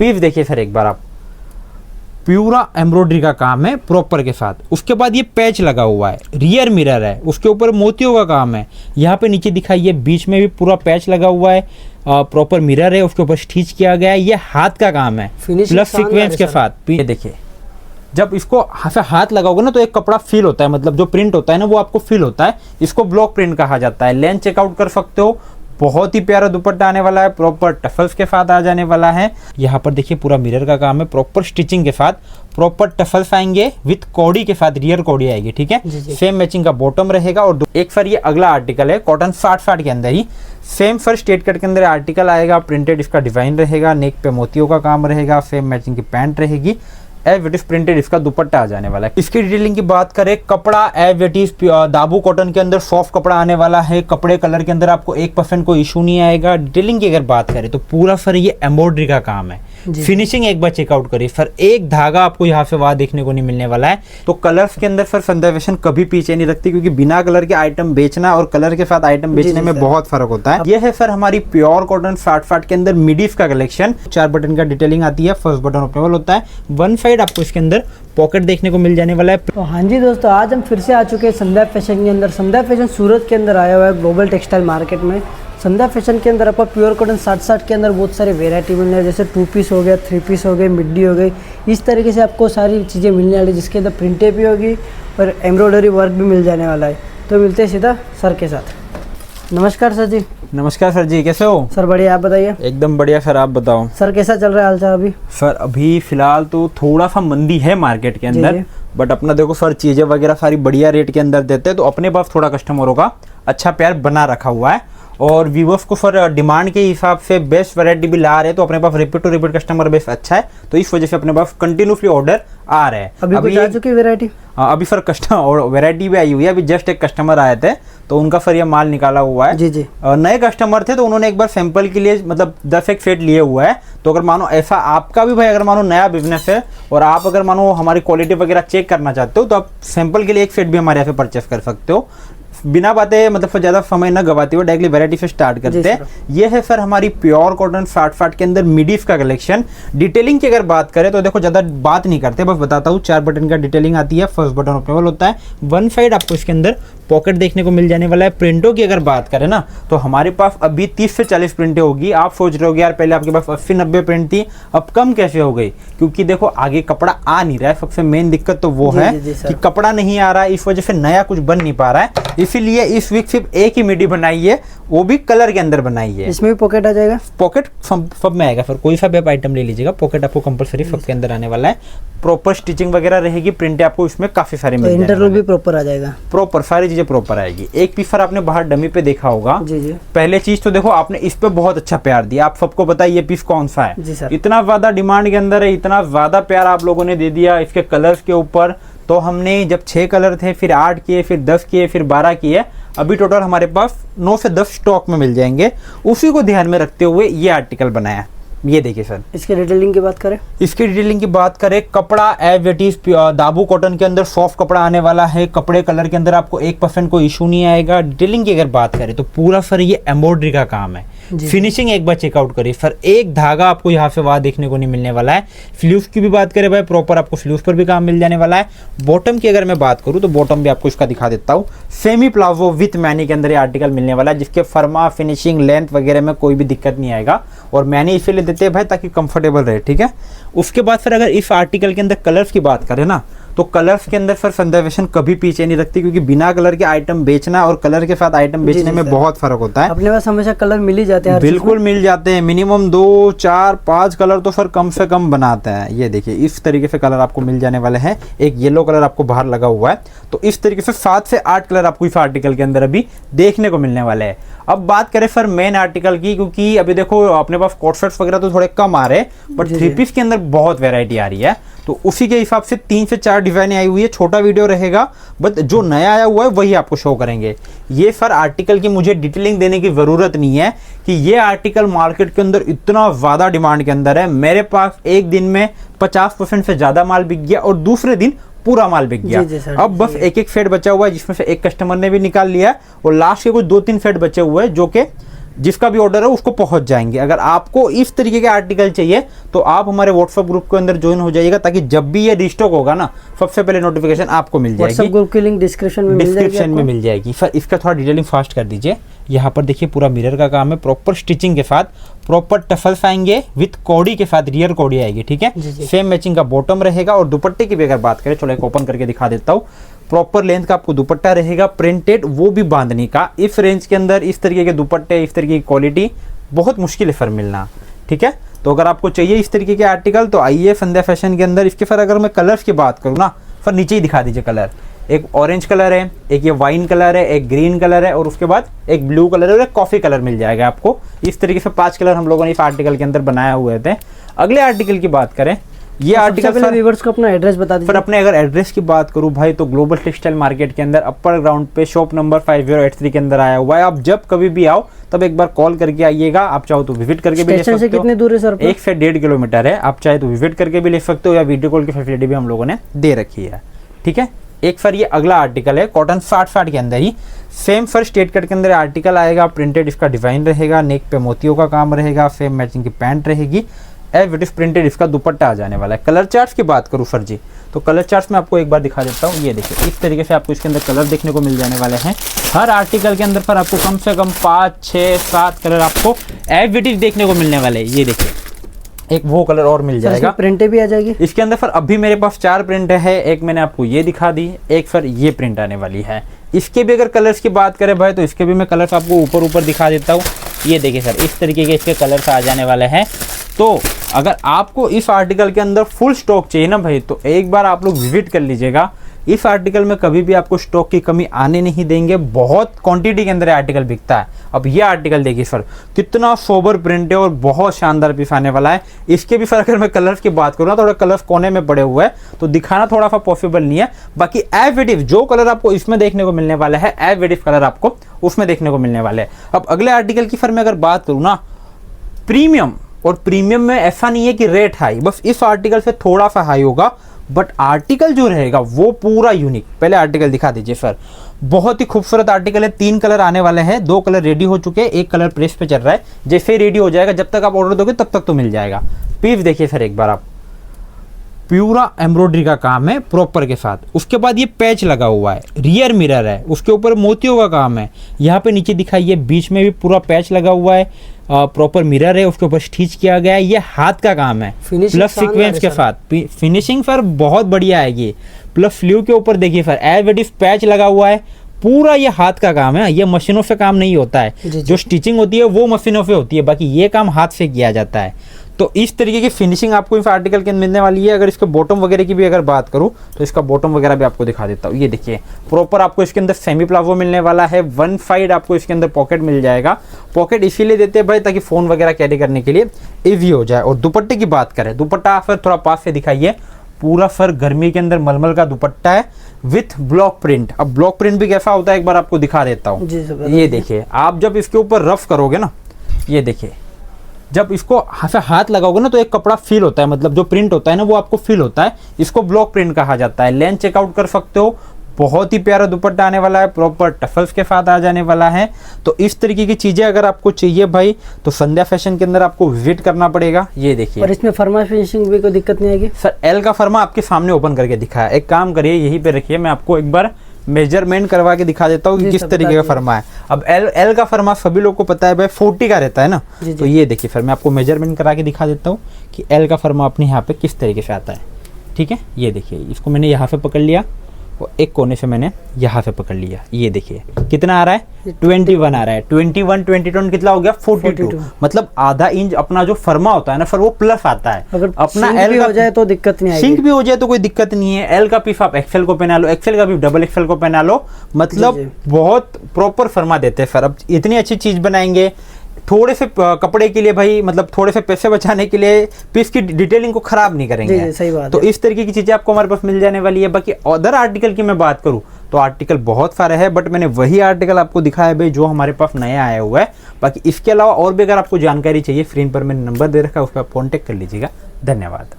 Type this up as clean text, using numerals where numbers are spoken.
Piece देखिए sir एक बार आप, पूरा एम्ब्रॉयडरी का काम है प्रॉपर के साथ। उसके बाद ये पैच लगा हुआ है, रियर मिरर है, उसके ऊपर मोतियों का काम है। यहाँ पे नीचे दिखाइए बीच में भी पूरा पैच लगा हुआ है, प्रॉपर मिरर है, उसके ऊपर स्टिच किया गया है। ये हाथ का काम है प्लस सीक्वेंस के साथ। ये देखिए जब इसको हाथ लगाओगे ना तो एक कपड़ा फील होता है, मतलब जो प्रिंट होता है ना वो आपको फील होता है। इसको ब्लॉक प्रिंट कहा जाता है। लेंथ चेकआउट कर सकते हो। बहुत ही प्यारा दुपट्टा आने वाला है, प्रॉपर टफल्स के साथ आ जाने वाला है। यहाँ पर देखिए पूरा मिरर का काम है, प्रॉपर स्टिचिंग के साथ, प्रॉपर टफल्स आएंगे विथ कॉडी के साथ, रियर कॉडी आएगी, ठीक है। सेम मैचिंग का बॉटम रहेगा। और एक सर ये अगला आर्टिकल है कॉटन 60 के अंदर ही, सेम फर स्ट्रेट कट के अंदर आर्टिकल आएगा, प्रिंटेड इसका डिजाइन रहेगा, नेक पे मोतियों का काम रहेगा, सेम मैचिंग की पैंट रहेगी, एज इट इज प्रिंटेड इसका दुपट्टा आ जाने वाला है। इसकी डिटेलिंग की बात करें, कपड़ा एज इट इज दाबू कॉटन के अंदर सॉफ्ट कपड़ा आने वाला है। कपड़े कलर के अंदर आपको 1% कोई इशू नहीं आएगा। डिटेलिंग की अगर बात करें तो पूरा सर ये एम्ब्रॉयडरी का काम है। फिनिशिंग एक बार चेकआउट करिए सर, एक धागा आपको यहाँ से वहां देखने को नहीं मिलने वाला है। तो कलर्स के अंदर सर संदेशन कभी पीछे नहीं रखती, क्योंकि बिना कलर के आइटम बेचना और कलर के साथ आइटम बेचने में बहुत फर्क होता है। ये है सर हमारी प्योर कॉटन 60 के अंदर मिडीफ का कलेक्शन। 4 बटन का डिटेलिंग आती है, फर्स्ट बटन ओपनेबल होता है। वन साइड आपको इसके अंदर पॉकेट देखने को मिल जाने वाला है। तो हाँ जी दोस्तों, आज हम फिर से आ चुके हैं संध्या फैशन के अंदर। संध्या फैशन सूरत के अंदर आया हुआ है ग्लोबल टेक्सटाइल मार्केट में। संध्या फैशन के अंदर आपको प्योर कॉटन 60 के अंदर बहुत सारी वेरायटी मिलने है, जैसे 2 पीस हो गया, 3 पीस हो गए, मिड्डी हो गई। इस तरीके से आपको सारी चीज़ें मिलने वाली, जिसके अंदर प्रिंटें भी होगी और एम्ब्रॉयडरी वर्क भी मिल जाने वाला है। तो मिलते हैं सीधा सर के साथ। नमस्कार सर जी। नमस्कार सर जी, कैसे हो? सर बढ़िया, आप बताइए। एकदम बढ़िया सर, आप बताओ। सर कैसा चल रहा है हालचाल अभी? सर अभी फिलहाल तो थोड़ा सा मंदी है मार्केट के अंदर, बट अपना देखो सर चीजें वगैरह सारी बढ़िया रेट के अंदर देते हैं, तो अपने पास थोड़ा कस्टमरों का अच्छा प्यार बना रखा हुआ है। और व्यूवर्स को सर डिमांड के हिसाब से बेस्ट वैरायटी भी ला रहे हैं, तो अपने पास repeat to repeat customer base अच्छा है, तो इस वजह से अपने पास कंटिन्यूसली ऑर्डर आ रहे हैं। अभी आ चुकी वैरायटी? अभी सर कस्टमर वैरायटी भी आई हुई है। अभी जस्ट एक कस्टमर आए थे तो उनका सर ये माल निकाला हुआ है। जी। नए कस्टमर थे तो उन्होंने एक बार सैंपल के लिए मतलब 10 एक सेट लिए हुआ है। तो अगर मानो ऐसा आपका भी भाई अगर मानो नया बिजनेस है और आप अगर मानो हमारी क्वालिटी वगैरह चेक करना चाहते हो, तो आप सैंपल के लिए एक सेट भी हमारे यहाँ से परचेस कर सकते हो। बिना बातें मतलब ज़्यादा समय न गवाते हुए डायरेक्टली वैरायटी से स्टार्ट करते हैं। ये है सर हमारी प्योर कॉटन 60 के अंदर मिडीफ का कलेक्शन। डिटेलिंग की अगर बात करें तो देखो ज़्यादा बात नहीं करते, बस बताता हूँ। 4 बटन का डिटेलिंग आती है, फर्स्ट बटन ओपनेबल होता है। वन साइड आपको इसके अंदर पॉकेट देखने को मिल जाने वाला है। प्रिंटों की अगर बात करें ना तो हमारे पास अभी 30 से 40 प्रिंटें होगी। आप सोच रहे हो यार पहले आपके पास 80-90 प्रिंट थी, अब कम कैसे हो गई? क्योंकि देखो आगे कपड़ा आ नहीं रहा है। सबसे मेन दिक्कत तो वो है कि कपड़ा नहीं आ रहा है, इस वजह से नया कुछ बन नहीं पा रहा है। इसीलिए इस वीक सिर्फ एक ही मिडी बनाई है, वो भी कलर के अंदर बनाई है। इसमें भी पॉकेट आ जाएगा? पॉकेट सब में आएगा सर, कोई सा भी आप आइटम ले लीजिएगा, पॉकेट आपको कंपलसरी सब के अंदर आने वाला है। प्रॉपर स्टिचिंग वगैरह रहेगी, प्रिंट आपको इसमें काफी सारे मिल जाएंगे। इंटरलॉक भी प्रॉपर आ जाएगा, प्रॉपर सारी चीजें प्रॉपर आएगी। एक पीस सर आपने बाहर डमी पे देखा होगा। जी। पहले चीज तो देखो आपने इस पे बहुत अच्छा प्यार दिया। आप सबको पता है ये पीस कौन सा है। जी सर। इतना ज्यादा डिमांड के अंदर है, इतना ज्यादा प्यार आप लोगों ने दे दिया इसके कलर्स के ऊपर। तो हमने जब 6 कलर थे, फिर 8 किए, फिर 10 किए, फिर 12 किए। अभी टोटल हमारे पास 9 से 10 स्टॉक में मिल जाएंगे। उसी को ध्यान में रखते हुए ये आर्टिकल बनाया। ये देखिए सर, इसके डिटेलिंग की बात करें, कपड़ा एज इट इज दाबू कॉटन के अंदर सॉफ्ट कपड़ा आने वाला है। कपड़े कलर के अंदर आपको 1% कोई इशू नहीं आएगा। डिटेलिंग की अगर बात करें तो पूरा सर ये एम्ब्रॉयडरी का काम है। फिनिशिंग एक बार चेकआउट करिए सर, एक धागा आपको यहाँ से वहां देखने को नहीं मिलने वाला है। स्लीव्स की भी बात करें भाई, प्रॉपर आपको स्लीव्स पर भी काम मिल जाने वाला है। बॉटम की अगर मैं बात करूँ तो बॉटम भी आपको इसका दिखा देता हूँ। सेमी प्लाजो विथ मैनी के अंदर ये आर्टिकल मिलने वाला है, जिसके फर्मा फिनिशिंग लेंथ वगैरह में कोई भी दिक्कत नहीं आएगा। और मैंने इसीलिए देते हैं भाई ताकि कंफर्टेबल रहे, ठीक है। उसके बाद फिर अगर इस आर्टिकल के अंदर कलर्स की बात करें ना तो कलर्स के अंदर सर संदेशन कभी पीछे नहीं रखती, क्योंकि बिना कलर के आइटम बेचना और कलर के साथ आइटम बेचने में बहुत फर्क होता है। अपने पास हमेशा कलर मिल ही जाते हैं, बिल्कुल मिल जाते हैं। मिनिमम 2, 4, 5 कलर तो सर कम से कम बनाते हैं। ये देखिए इस तरीके से कलर आपको मिल जाने वाले हैं। एक येलो कलर आपको बाहर लगा हुआ है, तो इस तरीके से 7 से 8 कलर आपको इस आर्टिकल के अंदर अभी देखने को मिलने वाले हैं। अब बात करें सर मेन आर्टिकल की, क्योंकि अभी देखो अपने पास कोट सेट्स वगैरह तो थोड़े कम आ रहे हैं, बट 3 पीस के अंदर बहुत वैरायटी आ रही है। तो उसी के हिसाब से 3 से 4 डिजाइन आई हुई है। छोटा वीडियो रहेगा, बट जो नया आया हुआ है वही आपको शो करेंगे। ये सर आर्टिकल की मुझे डिटेलिंग देने की जरूरत नहीं है कि ये आर्टिकल मार्केट के अंदर इतना ज्यादा डिमांड के अंदर है। मेरे पास एक दिन में 50% से ज्यादा माल बिक गया और दूसरे दिन पूरा माल बिक गया। अब बस एक सेट बचा हुआ है, जिसमें से एक कस्टमर ने भी निकाल लिया और लास्ट के कुछ 2-3 सेट बचे हुए हैं जो कि जिसका भी ऑर्डर है उसको पहुंच जाएंगे। अगर आपको इस तरीके के आर्टिकल चाहिए तो आप हमारे व्हाट्सएप ग्रुप के अंदर ज्वाइन हो जाइएगा, ताकि जब भी ये रिस्टॉक होगा ना सबसे पहले नोटिफिकेशन आपको मिल जाएगी। व्हाट्सएप ग्रुप की लिंक डिस्क्रिप्शन में मिल जाएगी। सर इसका थोड़ा डिटेलिंग फास्ट कर दीजिए। यहाँ पर देखिए पूरा मिरर का काम है, प्रॉपर स्टिचिंग के साथ, प्रॉपर टफल्स आएंगे विथ कॉडी के साथ, रियर कॉडी आएगी, ठीक है। सेम मैचिंग का बॉटम रहेगा। और दुपट्टे की भी अगर बात करें, चलो एक ओपन करके दिखा देता हूँ। प्रॉपर लेंथ का आपको दुपट्टा रहेगा, प्रिंटेड, वो भी बांधनी का। इस रेंज के अंदर इस तरीके के दुपट्टे, इस तरीके की क्वालिटी बहुत मुश्किल है सर मिलना, ठीक है। तो अगर आपको चाहिए इस तरीके के आर्टिकल तो आइए संध्या फैशन के अंदर। इसके फिर अगर मैं कलर्स की बात करूँ ना, फिर नीचे ही दिखा दीजिए कलर। एक ऑरेंज कलर है, एक ये वाइन कलर है, एक ग्रीन कलर है, और उसके बाद एक ब्लू कलर है और एक कॉफी कलर मिल जाएगा आपको। इस तरीके से 5 कलर हम लोगों ने इस आर्टिकल के अंदर बनाए हुए थे। अगले आर्टिकल की बात करें, ये आर्टिकल व्यूअर्स को अपना एड्रेस बता दीजिए। पर अपने अगर एड्रेस की बात करूं भाई, तो ग्लोबल टेक्सटाइल मार्केट के अंदर अपर ग्राउंड पे शॉप नंबर 5083 के अंदर आया हुआ है। आप जब कभी भी आओ तब एक बार कॉल करके आइएगा। आप चाहो तो विजिट करके भी ले सकते हो। कितने दूर है सर? 1 से 1.5 किलोमीटर है। आप चाहे तो विजिट करके भी ले सकते हो, या वीडियो कॉल की फैसिलिटी भी हम लोगों ने दे रखी है, ठीक है। एक सर ये अगला आर्टिकल है कॉटन 60 के अंदर ही, सेम फर स्टेट कट के अंदर आर्टिकल आएगा। प्रिंटेड इसका डिजाइन रहेगा, नेक पे मोतियों का काम रहेगा, सेम मैचिंग की पैंट रहेगी, एवरीथिंग प्रिंटेड इसका दुपट्टा आ जाने वाला है। कलर चार्ट्स की बात करूं सर जी, तो कलर चार्ट्स में आपको एक बार दिखा देता हूं। ये देखिए इस तरीके से आपको इसके अंदर कलर देखने को मिल जाने वाले हैं। हर आर्टिकल के अंदर पर आपको कम से कम 5, 6, 7 कलर आपको एवरीथिंग देखने को मिलने वाले हैं। ये देखिए एक वो कलर और मिल जाएगा, प्रिंटें भी आ जाएगी इसके अंदर। फिर अभी मेरे पास 4 प्रिंट है, एक मैंने आपको ये दिखा दी, एक फिर ये प्रिंट आने वाली है। इसके भी अगर कलर्स की बात करें भाई, तो इसके भी मैं कलर्स आपको ऊपर दिखा देता हूँ। ये देखिए सर इस तरीके के इसके कलर्स आ जाने वाले हैं। तो अगर आपको इस आर्टिकल के अंदर फुल स्टॉक चाहिए ना भाई, तो एक बार आप लोग विजिट कर लीजिएगा। इस आर्टिकल में कभी भी आपको स्टॉक की कमी आने नहीं देंगे, बहुत क्वांटिटी के अंदर आर्टिकल बिकता है। अब ये आर्टिकल देखिए सर कितना सोबर प्रिंट है और बहुत शानदार पीस आने वाला है। इसके भी सर अगर मैं कलर्स की बात करूँ ना, थोड़ा कलर्स कोने में पड़े हुए हैं तो दिखाना थोड़ा सा पॉसिबल नहीं है। बाकी एविडिव जो कलर आपको इसमें देखने को मिलने वाला है, एविडिव कलर आपको उसमें देखने को मिलने वाले हैं। अब अगले आर्टिकल की फिर मैं अगर बात करूँ ना, प्रीमियम, और प्रीमियम में ऐसा नहीं है कि रेट हाई, बस इस आर्टिकल से थोड़ा सा हाई होगा, बट आर्टिकल जो रहेगा वो पूरा यूनिक। पहले आर्टिकल दिखा दीजिए सर, बहुत ही खूबसूरत आर्टिकल है। 3 कलर आने वाले हैं, 2 कलर रेडी हो चुके हैं, 1 कलर प्रेस पे चल रहा है। जैसे ही रेडी हो जाएगा, जब तक आप ऑर्डर दोगे तब तक तो मिल जाएगा। पीस देखिए सर एक बार आप, प्यूरा एम्ब्रॉयडरी का काम है प्रॉपर के साथ। उसके बाद ये पैच लगा हुआ है, रियर मिरर है, उसके ऊपर मोतियों का काम है। यहाँ पे नीचे दिखाइए बीच में भी पूरा पैच लगा हुआ है, प्रॉपर मिरर है, उसके ऊपर स्टिच किया गया है। ये हाथ का काम है प्लस सीक्वेंस के साथ। फिनिशिंग सर बहुत बढ़िया आएगी। प्लस स्लीव के ऊपर देखिए सर एवरीथिंग पैच लगा हुआ है, पूरा ये हाथ का काम है। ये मशीनों से काम नहीं होता है, जो स्टिचिंग होती है वो मशीनों से होती है, बाकी ये काम हाथ से किया जाता है। तो इस तरीके की फिनिशिंग आपको इस आर्टिकल के अंदर मिलने वाली है। अगर इसके बॉटम वगैरह की भी अगर बात करूं तो इसका बॉटम वगैरह भी आपको दिखा देता हूं। ये देखिए प्रॉपर आपको इसके अंदर सेमी प्लाजो मिलने वाला है। 1 साइड आपको इसके अंदर पॉकेट मिल जाएगा। पॉकेट इसीलिए देते हैं भाई ताकि फोन वगैरह कैरी करने के लिए इजी हो जाए। और दुपट्टे की बात करें, दुपट्टा फिर थोड़ा पास से दिखाइए। पूरा फर गर्मी के अंदर मलमल का दुपट्टा है विथ ब्लॉक प्रिंट। अब ब्लॉक प्रिंट भी कैसा होता है एक बार आपको दिखा देता हूँ। ये देखिए आप जब इसके ऊपर रफ करोगे ना, ये देखिए जब इसको हाथ लगाओगे ना तो एक कपड़ा फील होता है, मतलब जो प्रिंट होता है ना वो आपको फील होता है। इसको ब्लॉक प्रिंट कहा जाता है। लेंथ चेकआउट कर सकते हो। बहुत ही प्यारा दुपट्टा आने वाला है, प्रॉपर टफल्स के साथ आ जाने वाला है। तो इस तरीके की चीजें अगर आपको चाहिए भाई तो संध्या फैशन के अंदर आपको विजिट करना पड़ेगा। ये देखिए और इसमें फर्मा फिनिशिंग भी कोई दिक्कत नहीं आएगी सर। एल का फर्मा आपके सामने ओपन करके दिखा है। एक काम करिए यहीं पे रखिए, मैं आपको एक बार मेजरमेंट करवा के दिखा देता हूँ कि किस तरीके का फर्मा है। अब एल का फर्मा सभी लोग को पता है भाई 40 का रहता है ना। तो ये देखिए फिर मैं आपको मेजरमेंट करा के दिखा देता हूँ कि एल का फर्मा अपने यहाँ पे किस तरीके से आता है। ठीक है, ये देखिए इसको मैंने यहाँ से पकड़ लिया और एक कोने से मैंने यहाँ से पकड़ लिया। ये देखिए कितना आ रहा है, 21 आ रहा है। 21 22 कितना हो गया, 42। मतलब आधा इंच अपना जो फर्मा होता है ना, फिर वो प्लस आता है। अगर अपना एल हो जाए तो दिक्कत नहीं आएगी। सिंक भी हो जाए तो कोई दिक्कत नहीं है। एल का पीस आप एक्सेल को पहना लो, एक्सेल का भी डबल एक्सेल को पहना लो। मतलब बहुत प्रॉपर फर्मा देते हैं सर। अब इतनी अच्छी चीज बनाएंगे थोड़े से कपड़े के लिए भाई, मतलब थोड़े से पैसे बचाने के लिए पीस की डिटेलिंग को खराब नहीं करेंगे। सही बात तो है। इस तरीके की चीजें आपको हमारे पास मिल जाने वाली है। बाकी अदर आर्टिकल की मैं बात करूं तो आर्टिकल बहुत सारे हैं, बट मैंने वही आर्टिकल आपको दिखाया भाई जो हमारे पास नया आया हुआ है। बाकी इसके अलावा और भी अगर आपको जानकारी चाहिए, स्क्रीन पर मैंने नंबर दे रखा है, उस पर आप कॉन्टेक्ट कर लीजिएगा। धन्यवाद।